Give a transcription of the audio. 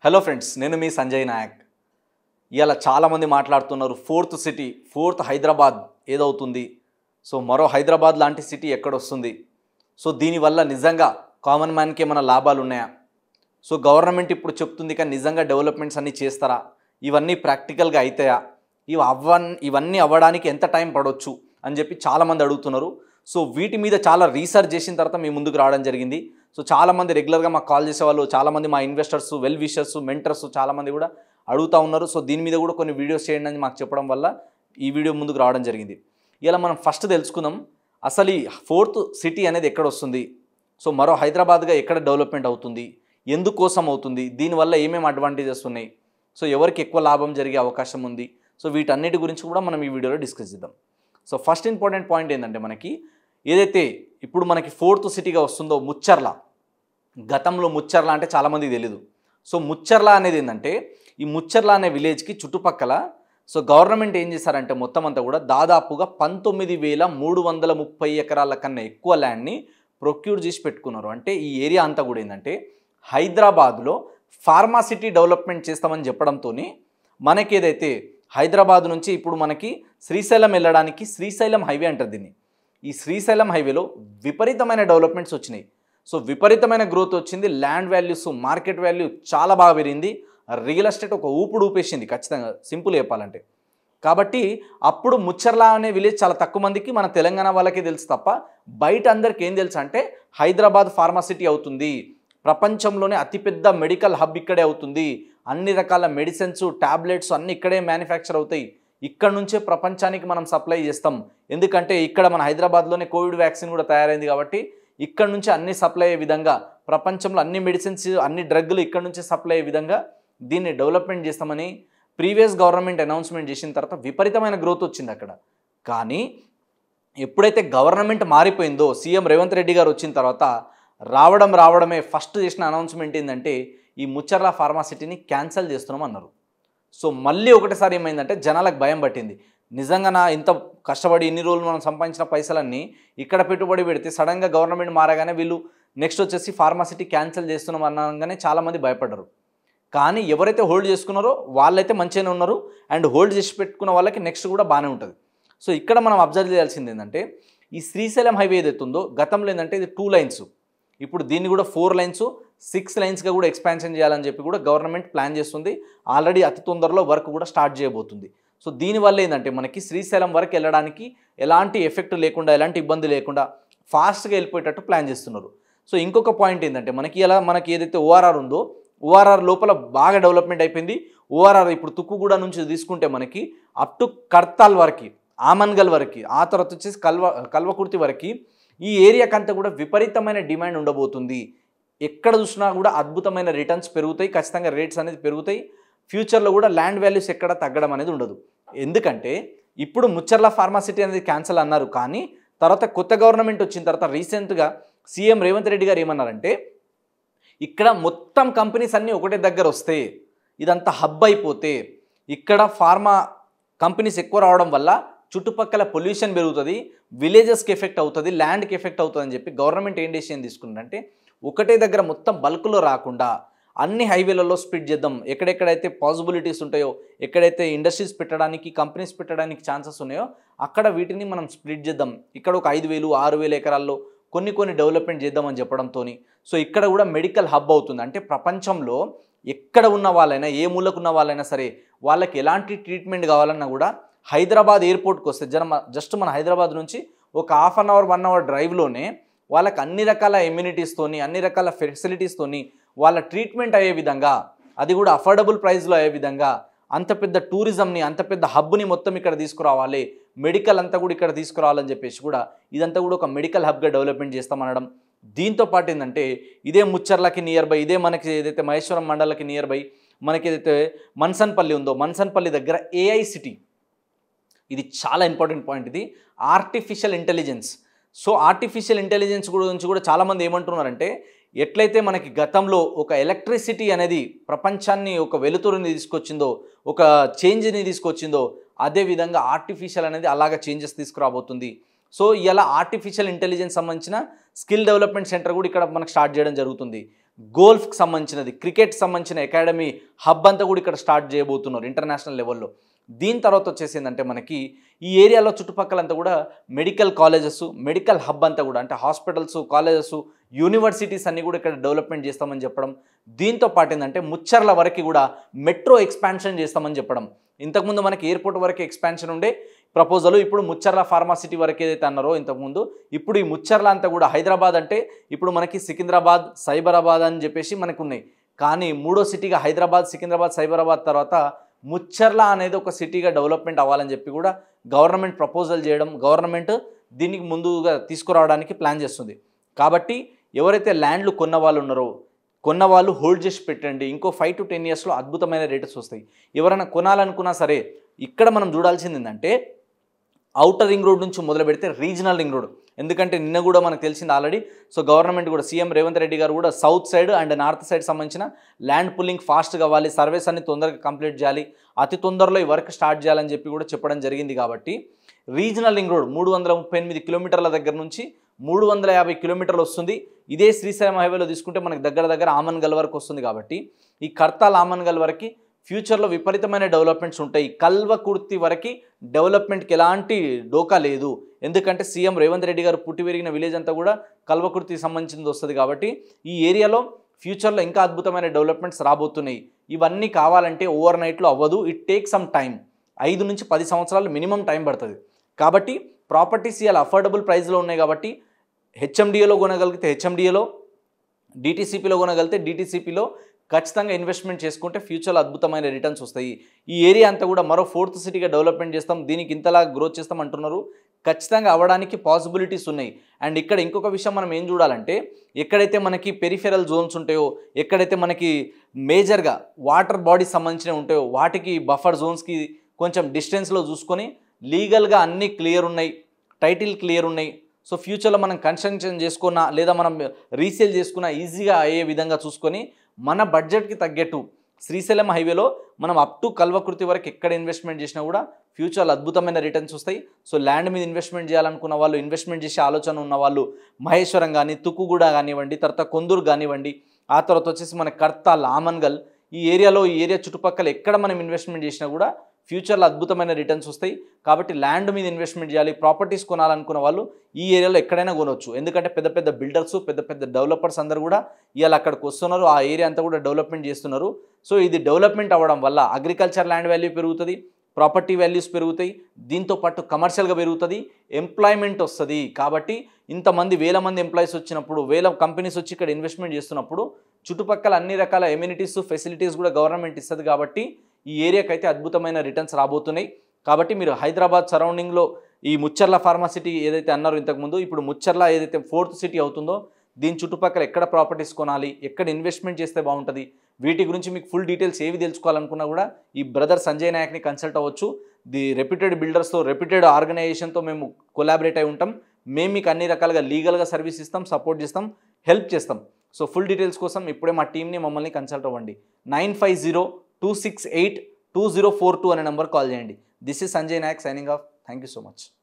Hello friends, నేను మీ సంజయ్ నాయక్. ఇవాళ చాలామంది మాట్లాడుతున్నారు ఫోర్త్ సిటీ, ఫోర్త్ హైదరాబాద్ ఏదవుతుంది. సో మరో హైదరాబాద్ లాంటి సిటీ ఎక్కడొస్తుంది? సో దీనివల్ల నిజంగా కామన్ మ్యాన్కి ఏమైనా లాభాలు ఉన్నాయా? సో గవర్నమెంట్ ఇప్పుడు చెప్తుంది కానీ నిజంగా డెవలప్మెంట్స్ అన్నీ చేస్తారా? ఇవన్నీ ప్రాక్టికల్గా అవుతాయా? ఇవన్నీ అవ్వడానికి ఎంత టైం పడవచ్చు అని చెప్పి చాలామంది అడుగుతున్నారు. సో వీటి మీద చాలా రీసెర్చ్ చేసిన తర్వాత మీ ముందుకు రావడం జరిగింది. సో చాలామంది రెగ్యులర్గా మాకు కాల్ చేసేవాళ్ళు, చాలామంది మా ఇన్వెస్టర్స్, వెల్ విషర్స్, మెంటర్స్ చాలామంది కూడా అడుగుతూ ఉన్నారు. సో దీని మీద కూడా కొన్ని వీడియోస్ చేయండి అని మాకు చెప్పడం వల్ల ఈ వీడియో ముందుకు రావడం జరిగింది. ఇలా మనం ఫస్ట్ తెలుసుకుందాం, అసలు ఈ ఫోర్త్ సిటీ అనేది ఎక్కడ వస్తుంది, సో మరో హైదరాబాద్గా ఎక్కడ డెవలప్మెంట్ అవుతుంది, ఎందుకోసం అవుతుంది, దీనివల్ల ఏమేమి అడ్వాంటేజెస్ ఉన్నాయి, సో ఎవరికి ఎక్కువ లాభం జరిగే అవకాశం ఉంది. సో వీటన్నిటి గురించి కూడా మనం ఈ వీడియోలో డిస్కస్ చేద్దాం. సో ఫస్ట్ ఇంపార్టెంట్ పాయింట్ ఏంటంటే, మనకి ఏదైతే ఇప్పుడు మనకి ఫోర్త్ సిటీగా వస్తుందో ముచ్చర్ల, గతంలో ముచ్చర్ల అంటే చాలామందికి తెలీదు. సో ముచ్చర్ల అనేది ఏంటంటే, ఈ ముచ్చర్ల అనే విలేజ్కి చుట్టుపక్కల సో గవర్నమెంట్ ఏం చేశారంటే మొత్తం అంతా కూడా దాదాపుగా 19,330 ఎకరాల కన్నా ఎక్కువ ల్యాండ్ని ప్రొక్యూర్ చేసి పెట్టుకున్నారు. అంటే ఈ ఏరియా అంతా కూడా ఏంటంటే హైదరాబాద్లో ఫార్మా సిటీ డెవలప్మెంట్ చేస్తామని చెప్పడంతో మనకి ఏదైతే హైదరాబాద్ నుంచి ఇప్పుడు మనకి శ్రీశైలం వెళ్ళడానికి శ్రీశైలం హైవే అంటారు దీన్ని. ఈ శ్రీశైలం హైవేలో విపరీతమైన డెవలప్మెంట్స్ వచ్చినాయి. సో విపరీతమైన గ్రోత్ వచ్చింది, ల్యాండ్ వాల్యూస్, మార్కెట్ వాల్యూ చాలా బాగా పెరిగింది, రియల్ ఎస్టేట్ ఒక ఊపుడు ఊపేసింది ఖచ్చితంగా, సింపుల్ చెప్పాలంటే. కాబట్టి అప్పుడు ముచ్చర్ల అనే విలేజ్ చాలా తక్కువ మందికి, మన తెలంగాణ వాళ్ళకి తెలుసు తప్ప బయట అందరికి ఏం తెలుసు అంటే హైదరాబాద్ ఫార్మాసిటీ అవుతుంది, ప్రపంచంలోనే అతిపెద్ద మెడికల్ హబ్ ఇక్కడే అవుతుంది, అన్ని రకాల మెడిసిన్స్, ట్యాబ్లెట్స్ అన్నీ ఇక్కడే మ్యానుఫ్యాక్చర్ అవుతాయి, ఇక్కడ నుంచే ప్రపంచానికి మనం సప్లై చేస్తాం. ఎందుకంటే ఇక్కడ మన హైదరాబాద్లోనే కోవిడ్ వ్యాక్సిన్ కూడా తయారైంది కాబట్టి ఇక్కడ నుంచి అన్ని సప్లై అయ్యే విధంగా, ప్రపంచంలో అన్ని మెడిసిన్స్, అన్ని డ్రగ్లు ఇక్కడ నుంచే సప్లై అయ్యే విధంగా దీన్ని డెవలప్మెంట్ చేస్తామని ప్రీవియస్ గవర్నమెంట్ అనౌన్స్మెంట్ చేసిన తర్వాత విపరీతమైన గ్రోత్ వచ్చింది అక్కడ. కానీ ఎప్పుడైతే గవర్నమెంట్ మారిపోయిందో, సీఎం రేవంత్ రెడ్డి గారు వచ్చిన తర్వాత రావడమే ఫస్ట్ చేసిన అనౌన్స్మెంట్ ఏంటంటే ఈ ముచ్చర్ల ఫార్మాసిటీని క్యాన్సిల్ చేస్తున్నాం అన్నారు. సో మళ్ళీ ఒకటిసారి ఏమైందంటే జనాలకు భయం పట్టింది. నిజంగా నా ఇంత కష్టపడి ఇన్ని రోజులు మనం సంపాదించిన పైసలన్నీ ఇక్కడ పెట్టుబడి పెడితే సడన్గా గవర్నమెంట్ మారగానే వీళ్ళు నెక్స్ట్ వచ్చేసి ఫార్మాసిటీ క్యాన్సిల్ చేస్తున్నాం అనగానే చాలామంది భయపడ్డారు. కానీ ఎవరైతే హోల్డ్ చేసుకున్నారో వాళ్ళైతే మంచిగానే ఉన్నారు, అండ్ హోల్డ్ చేసి పెట్టుకున్న వాళ్ళకి నెక్స్ట్ కూడా బాగానే ఉంటుంది. సో ఇక్కడ మనం అబ్జర్వ్ చేయాల్సింది ఏంటంటే, ఈ శ్రీశైలం హైవే ఏదైతే ఉందో గతంలో ఏంటంటే ఇది 2 లైన్స్, ఇప్పుడు దీన్ని కూడా 4 లైన్స్, 6 లైన్స్గా కూడా ఎక్స్పాన్షన్ చేయాలని చెప్పి కూడా గవర్నమెంట్ ప్లాన్ చేస్తుంది. ఆల్రెడీ అతి తొందరలో వర్క్ కూడా స్టార్ట్ చేయబోతుంది. సో దీనివల్ల ఏంటంటే మనకి శ్రీశైలం వరకు వెళ్ళడానికి ఎలాంటి ఎఫెక్ట్ లేకుండా, ఎలాంటి ఇబ్బంది లేకుండా ఫాస్ట్గా వెళ్ళిపోయేటట్టు ప్లాన్ చేస్తున్నారు. సో ఇంకొక పాయింట్ ఏంటంటే, మనకి ఏదైతే ఓఆర్ఆర్ ఉందో, ఓఆర్ఆర్ లోపల బాగా డెవలప్మెంట్ అయిపోయింది. ఓఆర్ఆర్ ఇప్పుడు తుక్కుగూడ నుంచి తీసుకుంటే మనకి అప్ టు కర్తాల్ వరకు, ఆమన్గల్ వరకు, ఆ తర్వాత వచ్చేసి కల్వకుర్తి వరకు ఈ ఏరియాకంతా కూడా విపరీతమైన డిమాండ్ ఉండబోతుంది. ఎక్కడ చూసినా కూడా అద్భుతమైన రిటర్న్స్ పెరుగుతాయి, ఖచ్చితంగా రేట్స్ అనేది పెరుగుతాయి. ఫ్యూచర్లో కూడా ల్యాండ్ వాల్యూస్ ఎక్కడ తగ్గడం అనేది ఉండదు. ఎందుకంటే ఇప్పుడు ముచ్చర్ల ఫార్మాసిటీ అనేది క్యాన్సిల్ అన్నారు, కానీ తర్వాత కొత్త గవర్నమెంట్ వచ్చిన తర్వాత రీసెంట్గా సీఎం రేవంత్ రెడ్డి గారు ఏమన్నారంటే, ఇక్కడ మొత్తం కంపెనీస్ అన్నీ ఒకటే దగ్గర వస్తే, ఇదంతా హబ్ అయిపోతే, ఇక్కడ ఫార్మా కంపెనీస్ ఎక్కువ రావడం వల్ల చుట్టుపక్కల పొల్యూషన్ పెరుగుతుంది, విలేజెస్కి ఎఫెక్ట్ అవుతుంది, ల్యాండ్కి ఎఫెక్ట్ అవుతుంది అని చెప్పి గవర్నమెంట్ ఏం డెసిషన్ తీసుకుందంటే, ఒకటే దగ్గర మొత్తం బల్క్లో రాకుండా అన్ని హైవేలలో స్ప్లిట్ చేద్దాం. ఎక్కడెక్కడైతే పాసిబిలిటీస్ ఉంటాయో, ఎక్కడైతే ఇండస్ట్రీస్ పెట్టడానికి, కంపెనీస్ పెట్టడానికి ఛాన్సెస్ ఉన్నాయో అక్కడ వీటిని మనం స్ప్లిట్ చేద్దాం. ఇక్కడ ఒక 5,000, 6,000 ఎకరాల్లో కొన్ని డెవలప్మెంట్ చేద్దామని చెప్పడంతో సో ఇక్కడ కూడా మెడికల్ హబ్ అవుతుంది. అంటే ప్రపంచంలో ఎక్కడ ఉన్న వాళ్ళైనా, ఏ మూలకు ఉన్న వాళ్ళైనా సరే, వాళ్ళకి ఎలాంటి ట్రీట్మెంట్ కావాలన్నా కూడా హైదరాబాద్ ఎయిర్పోర్ట్కి వస్తే జస్ట్ మన హైదరాబాద్ నుంచి ఒక 1/2 అవర్ 1 అవర్ డ్రైవ్లోనే వాళ్ళకి అన్ని రకాల ఎమ్యూనిటీస్తోని, అన్ని రకాల ఫెసిలిటీస్తోని వాళ్ళ ట్రీట్మెంట్ అయ్యే విధంగా, అది కూడా అఫోర్డబుల్ ప్రైస్లో అయ్యే విధంగా, అంత పెద్ద టూరిజంని, అంత పెద్ద హబ్ని మొత్తం ఇక్కడ తీసుకురావాలి, మెడికల్ అంతా కూడా ఇక్కడ తీసుకురావాలని చెప్పేసి కూడా ఇదంతా కూడా ఒక మెడికల్ హబ్గా డెవలప్మెంట్ చేస్తామనడం. దీంతో పాటు ఏంటంటే ఇదే ముచ్చర్లకి నియర్ బై, ఇదే మనకి ఏదైతే మహేశ్వరం మండలకి నియర్ బై మనకి ఏదైతే మన్సన్పల్లి ఉందో, మన్సన్పల్లి దగ్గర ఏఐ సిటీ, ఇది చాలా ఇంపార్టెంట్ పాయింట్. ఇది artificial intelligence. So artificial intelligence గురించి కూడా చాలామంది ఏమంటున్నారంటే, ఎట్లయితే మనకి గతంలో ఒక ఎలక్ట్రిసిటీ అనేది ప్రపంచాన్ని ఒక వెలుతురుని తీసుకొచ్చిందో, ఒక చేంజ్ని తీసుకొచ్చిందో, అదేవిధంగా ఆర్టిఫిషియల్ అనేది అలాగా చేంజెస్ తీసుకురాబోతుంది. సో ఇలా ఆర్టిఫిషియల్ ఇంటెలిజెన్స్ సంబంధించిన స్కిల్ డెవలప్మెంట్ సెంటర్ కూడా ఇక్కడ మనకు స్టార్ట్ చేయడం జరుగుతుంది. గోల్ఫ్కి సంబంధించినది, క్రికెట్ సంబంధించిన అకాడమీ హబ్ అంతా కూడా ఇక్కడ స్టార్ట్ చేయబోతున్నారు ఇంటర్నేషనల్ లెవెల్లో. దీని తర్వాత వచ్చేసి ఏంటంటే మనకి ఈ ఏరియాలో చుట్టుపక్కలంతా కూడా మెడికల్ కాలేజెస్, మెడికల్ హబ్ అంతా కూడా అంటే హాస్పిటల్స్, కాలేజెస్, యూనివర్సిటీస్ అన్నీ కూడా ఇక్కడ డెవలప్మెంట్ చేస్తామని చెప్పడం. దీంతో పాటు ఏంటంటే ముచ్చర్ల వరకు కూడా మెట్రో ఎక్స్పాన్షన్ చేస్తామని చెప్పడం. ఇంతకుముందు మనకి ఎయిర్పోర్ట్ వరకు ఎక్స్పాన్షన్ ఉండే ప్రపోజల్, ఇప్పుడు ముచ్చర్ల ఫార్మాసిటీ వరకు ఏదైతే అన్నారో ఇంతకుముందు, ఇప్పుడు ఈ ముచ్చర్ల అంతా కూడా హైదరాబాద్ అంటే ఇప్పుడు మనకి సికింద్రాబాద్, సైబరాబాద్ అని చెప్పేసి మనకు ఉన్నాయి. కానీ మూడో సిటీగా హైదరాబాద్, సికింద్రాబాద్, సైబరాబాద్ తర్వాత ముచ్చర్ల అనేది ఒక సిటీగా డెవలప్మెంట్ అవ్వాలని చెప్పి కూడా గవర్నమెంట్ ప్రపోజల్ చేయడం, గవర్నమెంట్ దీనికి ముందుగా తీసుకురావడానికి ప్లాన్ చేస్తుంది. కాబట్టి ఎవరైతే ల్యాండ్లు కొన్న వాళ్ళు ఉన్నారో కొన్న వాళ్ళు హోల్డ్ చేసి పెట్టండి. ఇంకో 5 to 10 yearsలో అద్భుతమైన రేట్స్ వస్తాయి. ఎవరైనా కొనాలనుకున్నా సరే ఇక్కడ మనం చూడాల్సింది ఏంటంటే ఔటర్ రింగ్ రోడ్ నుంచి మొదలు పెడితే రీజనల్ రింగ్ రోడ్. ఎందుకంటే నిన్న కూడా మనకు తెలిసింది ఆల్రెడీ. సో గవర్నమెంట్ కూడా సీఎం రేవంత్ రెడ్డి గారు కూడా south side and north side సంబంధించిన ల్యాండ్ పుల్లింగ్ ఫాస్ట్ కావాలి, సర్వేస్ అన్ని తొందరగా కంప్లీట్ చేయాలి, అతి తొందరలో ఈ వర్క్ స్టార్ట్ చేయాలని చెప్పి కూడా చెప్పడం జరిగింది. కాబట్టి రీజనల్ రింగ్ రోడ్ 338 కిలోమీటర్ల దగ్గర నుంచి 350 కిలోమీటర్లు వస్తుంది. ఇదే శ్రీశైలం హైవేలో తీసుకుంటే మనకు దగ్గర ఆమన్గల్ వరకు వస్తుంది. కాబట్టి ఈ కర్తాల్ ఆమన్గల్ వరకు ఫ్యూచర్లో విపరీతమైన డెవలప్మెంట్స్ ఉంటాయి. కల్వకుర్తి వరకు డెవలప్మెంట్కి ఎలాంటి డోకా లేదు. ఎందుకంటే సీఎం రేవంత్ రెడ్డి గారు పుట్టి పెరిగిన విలేజ్ అంతా కూడా కల్వకుర్తికి సంబంధించింది వస్తుంది. కాబట్టి ఈ ఏరియాలో ఫ్యూచర్లో ఇంకా అద్భుతమైన డెవలప్మెంట్స్ రాబోతున్నాయి. ఇవన్నీ కావాలంటే ఓవర్ నైట్లో అవ్వదు. It take some time. 5 నుంచి 10 సంవత్సరాలు మినిమం టైం పడుతుంది. కాబట్టి ప్రాపర్టీస్ ఇలా అఫోర్డబుల్ ప్రైస్లో ఉన్నాయి. కాబట్టి హెచ్ఎండిఏలో కొనగలిగితే హెచ్ఎండిఏలో, డిటీసీపీలో కొనగలిగితే డిటీసీపీలో ఖచ్చితంగా ఇన్వెస్ట్మెంట్ చేసుకుంటే ఫ్యూచర్లో అద్భుతమైన రిటర్న్స్ వస్తాయి. ఈ ఏరియా అంతా కూడా మరో 4th సిటీగా డెవలప్మెంట్ చేస్తాం, దీనికి ఇంతలా గ్రోత్ చేస్తాం అంటున్నారు. ఖచ్చితంగా అవ్వడానికి పాసిబిలిటీస్ ఉన్నాయి. అండ్ ఇక్కడ ఇంకొక విషయం మనం ఏం చూడాలంటే ఎక్కడైతే మనకి పెరిఫెరల్ జోన్స్ ఉంటాయో, ఎక్కడైతే మనకి మేజర్గా వాటర్ బాడీస్ సంబంధించినవి ఉంటాయో వాటికి బఫర్ జోన్స్కి కొంచెం డిస్టెన్స్లో చూసుకొని లీగల్గా అన్నీ క్లియర్ ఉన్నాయి, టైటిల్ క్లియర్ ఉన్నాయి. సో ఫ్యూచర్లో మనం కన్స్ట్రక్షన్ చేసుకున్నా లేదా మనం రీసేల్ చేసుకున్నా ఈజీగా అయ్యే విధంగా చూసుకొని మన బడ్జెట్కి తగ్గట్టు శ్రీశైలం హైవేలో మనం అప్ టు కల్వకుర్తి వరకు ఎక్కడ ఇన్వెస్ట్మెంట్ చేసినా కూడా ఫ్యూచర్లో అద్భుతమైన రిటర్న్స్ వస్తాయి. సో ల్యాండ్ మీద ఇన్వెస్ట్మెంట్ చేయాలనుకున్న వాళ్ళు, ఇన్వెస్ట్మెంట్ చేసే ఆలోచన ఉన్న వాళ్ళు మహేశ్వరం కానీ, తుక్కుగూడ కానివ్వండి, తర్వాత కొందూరు కానివ్వండి, ఆ తర్వాత వచ్చేసి మన కర్తాల్, ఆమన్గల్ ఈ ఏరియాలో, ఈ ఏరియా చుట్టుపక్కల ఎక్కడ మనం ఇన్వెస్ట్మెంట్ చేసినా కూడా ఫ్యూచర్లో అద్భుతమైన రిటర్న్స్ వస్తాయి. కాబట్టి ల్యాండ్ మీద ఇన్వెస్ట్మెంట్ చేయాలి, ప్రాపర్టీస్ కొనాలనుకున్న వాళ్ళు ఈ ఏరియాలో ఎక్కడైనా కొనవచ్చు. ఎందుకంటే పెద్ద బిల్డర్స్, పెద్ద డెవలపర్స్ అందరూ కూడా ఇవాళ అక్కడికి వస్తున్నారు, ఆ ఏరియా అంతా కూడా డెవలప్మెంట్ చేస్తున్నారు. సో ఇది డెవలప్మెంట్ అవ్వడం వల్ల అగ్రికల్చర్ ల్యాండ్ వాల్యూ పెరుగుతుంది, ప్రాపర్టీ వాల్యూస్ పెరుగుతాయి, దీంతో పాటు కమర్షియల్గా పెరుగుతుంది, ఎంప్లాయ్మెంట్ వస్తుంది. కాబట్టి ఇంతమంది వేల మంది ఎంప్లాయీస్ వచ్చినప్పుడు, వేల కంపెనీస్ వచ్చి ఇక్కడ ఇన్వెస్ట్మెంట్ చేస్తున్నప్పుడు చుట్టుపక్కల అన్ని రకాల ఎమ్యూనిటీస్, ఫెసిలిటీస్ కూడా గవర్నమెంట్ ఇస్తుంది. కాబట్టి ఈ ఏరియాకి అయితే అద్భుతమైన రిటర్న్స్ రాబోతున్నాయి. కాబట్టి మీరు హైదరాబాద్ సరౌండింగ్లో ఈ ముచ్చర్ల ఫార్మాసిటీ ఏదైతే అన్నారో ఇంతకుముందు, ఇప్పుడు ముచ్చర్ల ఏదైతే 4th సిటీ అవుతుందో దీని చుట్టుపక్కల ఎక్కడ ప్రాపర్టీస్ కొనాలి, ఎక్కడ ఇన్వెస్ట్మెంట్ చేస్తే బాగుంటుంది, వీటి గురించి మీకు ఫుల్ డీటెయిల్స్ ఏవి తెలుసుకోవాలనుకున్నా కూడా ఈ బ్రదర్ సంజయ్ నాయక్ని కన్సల్ట్ అవ్వచ్చు. ది రెప్యూటెడ్ బిల్డర్స్తో, రెప్యూటెడ్ ఆర్గనైజేషన్తో మేము కొలాబరేట్ అయి ఉంటాం. మేము మీకు అన్ని రకాలుగా లీగల్గా సర్వీస్ ఇస్తాం, సపోర్ట్ చేస్తాం, హెల్ప్ చేస్తాం. సో ఫుల్ డీటెయిల్స్ కోసం ఇప్పుడే మా టీమ్ని, మమ్మల్ని కన్సల్ట్ అవ్వండి. 950-268-2042 అనే నెంబర్ కాల్ చేయండి. This is Sanjay Nayak signing off. Thank you so much.